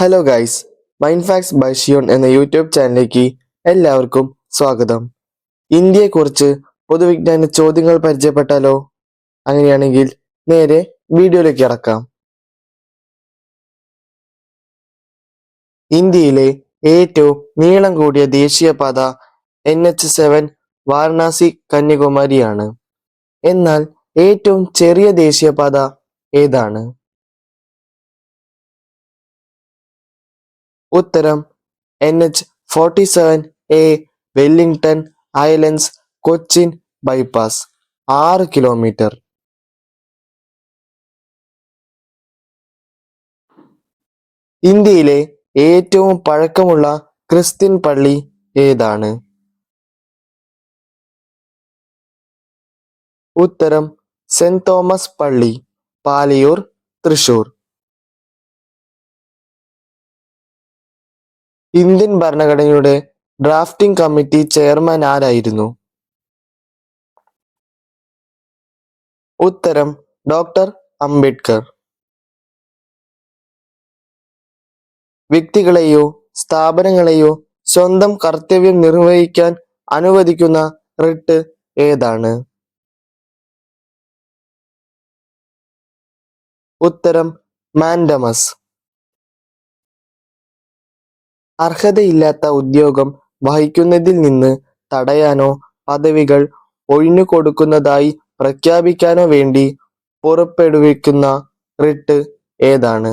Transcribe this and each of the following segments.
Hello guys, mind facts by ഷിയോൺ എന്ന YouTube ചാനലിലേക്ക് എല്ലാവർക്കും സ്വാഗതം. ഇന്ത്യയെക്കുറിച്ച് പൊതുവിജ്ഞാന ചോദ്യങ്ങൾ പരിചയപ്പെട്ടാലോ? അങ്ങനെയാണെങ്കിൽ നേരെ വീഡിയോയിലേക്ക് കടക്കാം. ഇന്ത്യയിലെ ഏറ്റവും നീളം കൂടിയ ദേശീയപാത NH7 വാരണാസി കന്യാകുമാരിയാണ്. എന്നാൽ ഏറ്റവും ചെറിയ ദേശീയപാത ഏതാണ്? ഉത്തരം NH47A Wellington islands Cochin bypass, 6 kilometre. ഇന്ത്യയിലെ ഏറ്റവും പഴക്കമുള്ള ക്രിസ്ത്യൻ പള്ളി ഏതാണ്? ഉത്തരം സെന്റ് തോമസ് പള്ളി, പാലയൂർ, തൃശൂർ. ഇന്ത്യൻ ഭരണഘടനയുടെ ഡ്രാഫ്റ്റിംഗ് കമ്മിറ്റി ചെയർമാൻ ആരായിരുന്നു? ഉത്തരം ഡോക്ടർ അംബേദ്കർ. വ്യക്തികളെയോ സ്ഥാപനങ്ങളെയോ സ്വന്തം കർത്തവ്യം നിർവഹിക്കാൻ അനുവദിക്കുന്ന റിട്ട് ഏതാണ്? ഉത്തരം മാൻഡമസ്. അർഹതയില്ലാത്ത ഉദ്യോഗം വഹിക്കുന്നതിൽ നിന്ന് തടയാനോ പദവികൾ ഒഴിഞ്ഞുകൊടുക്കുന്നതായി പ്രഖ്യാപിക്കാനോ വേണ്ടി പുറപ്പെടുവിക്കുന്ന റിട്ട് ഏതാണ്?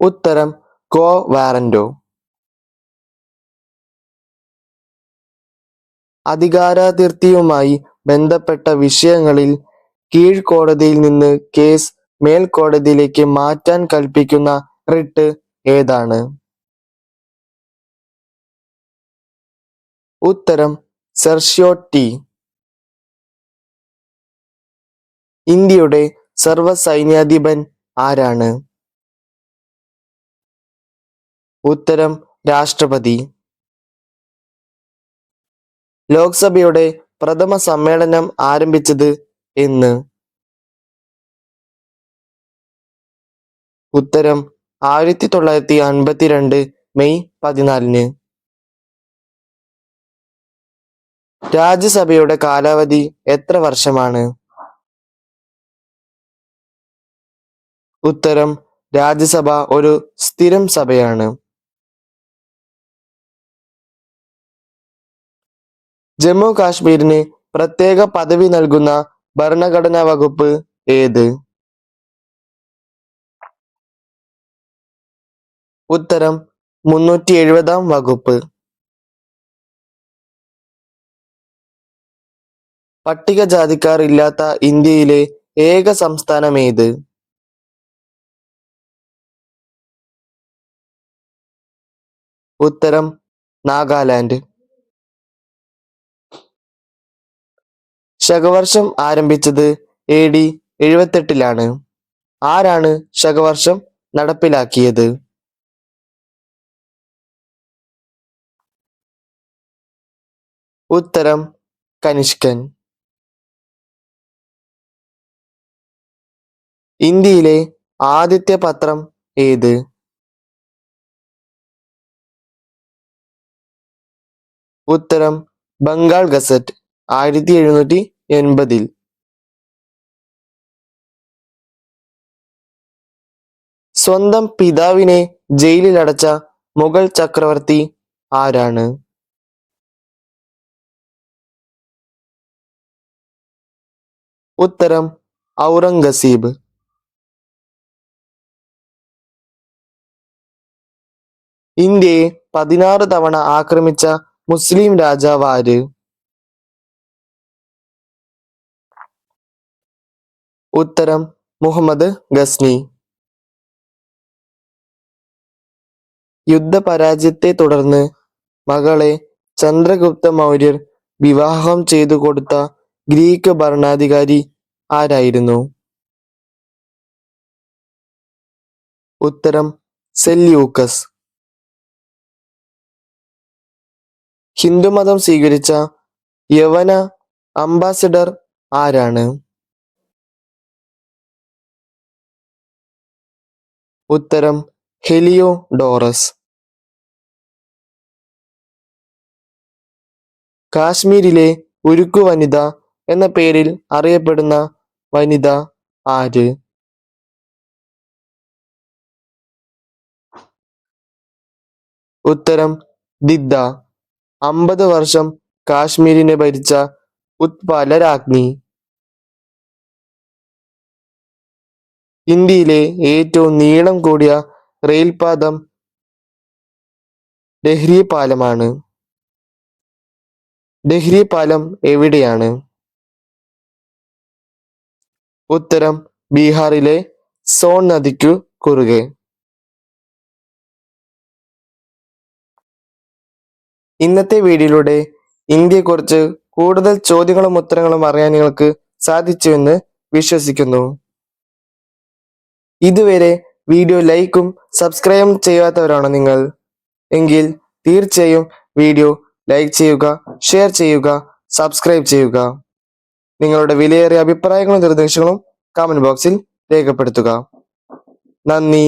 ഉത്തരം ക്വോ വാറന്റോ. അധികാരാതിർത്തിയുമായി ബന്ധപ്പെട്ട വിഷയങ്ങളിൽ കീഴ്ക്കോടതിയിൽ നിന്ന് കേസ് മേൽക്കോടതിയിലേക്ക് മാറ്റാൻ കൽപ്പിക്കുന്ന റിട്ട് ഏതാണ്? ഉത്തരം സെർഷ്യോട്ടി. ഇന്ത്യയുടെ സർവ്വസൈന്യാധിപൻ ആരാണ്? ഉത്തരം രാഷ്ട്രപതി. ലോക്സഭയുടെ പ്രഥമ സമ്മേളനം ആരംഭിച്ചത് എന്ന്? ഉത്തരം 1952 മെയ് 14. രാജ്യസഭയുടെ കാലാവധി എത്ര വർഷമാണ്? ഉത്തരം രാജ്യസഭ ഒരു സ്ഥിരം സഭയാണ്. ജമ്മു കാശ്മീരിന് പ്രത്യേക പദവി നൽകുന്ന ഭരണഘടനാ വകുപ്പ് ഏത്? ഉത്തരം 370 വകുപ്പ്. പട്ടികജാതിക്കാർ ഇല്ലാത്ത ഇന്ത്യയിലെ ഏക സംസ്ഥാനം ഏത്? ഉത്തരം നാഗാലാൻഡ്. ശകവർഷം ആരംഭിച്ചത് AD 78 ആരാണ് ശകവർഷം നടപ്പിലാക്കിയത്? ഉത്തരം കനിഷ്കൻ. ഇന്ത്യയിലെ ആദ്യത്തെ പത്രം ഏത്? ഉത്തരം ബംഗാൾ ഗസറ്റ്, 1780. സ്വന്തം പിതാവിനെ ജയിലിൽ അടച്ച മുഗൾ ചക്രവർത്തി ആരാണ്? ഉത്തരം ഔറംഗസീബ്. ഇന്ത്യയെ 16 തവണ ആക്രമിച്ച മുസ്ലിം രാജാവ് ആര്? ഉത്തരം മുഹമ്മദ് ഗസ്നി. യുദ്ധപരാജയത്തെ തുടർന്ന് മകളെ ചന്ദ്രഗുപ്ത മൗര്യർ വിവാഹം ചെയ്തു കൊടുത്ത ഗ്രീക്ക് ഭരണാധികാരി ആരായിരുന്നു? ഉത്തരം സെല്യൂക്കസ്. ഹിന്ദുമതം സ്വീകരിച്ച യവന അംബാസഡർ ആരാണ്? ഉത്തരം ഹെലിയോഡോറസ്. കാശ്മീരിലെ ഉരുക്കു വനിത എന്ന പേരിൽ അറിയപ്പെടുന്ന വനിത ആര്? ഉത്തരം ദിദ്ദ. 50 വർഷം കാശ്മീരിനെ ഭരിച്ച ഉത്പല രാജ്ഞി. ഇന്ത്യയിലെ ഏറ്റവും നീളം കൂടിയ റെയിൽപാതം ഡെഹ്രി പാലമാണ്. ഡെഹ്രി പാലം എവിടെയാണ്? ഉത്തരം ബീഹാറിലെ സോൺ നദിക്കു കുറുകെ. ഇന്നത്തെ വീഡിയോയിലൂടെ ഇന്ത്യയെക്കുറിച്ച് കൂടുതൽ ചോദ്യങ്ങളും ഉത്തരങ്ങളും അറിയാൻ നിങ്ങൾക്ക് സാധിച്ചുവെന്ന് വിശ്വസിക്കുന്നു. ഇതുവരെ വീഡിയോ ലൈക്കും സബ്സ്ക്രൈബും ചെയ്യാത്തവരാണോ നിങ്ങൾ? എങ്കിൽ തീർച്ചയായും വീഡിയോ ലൈക്ക് ചെയ്യുക, ഷെയർ ചെയ്യുക, സബ്സ്ക്രൈബ് ചെയ്യുക. നിങ്ങളുടെ വിലയേറിയ അഭിപ്രായങ്ങളും നിർദ്ദേശങ്ങളും കമന്റ് ബോക്സിൽ രേഖപ്പെടുത്തുക. നന്ദി.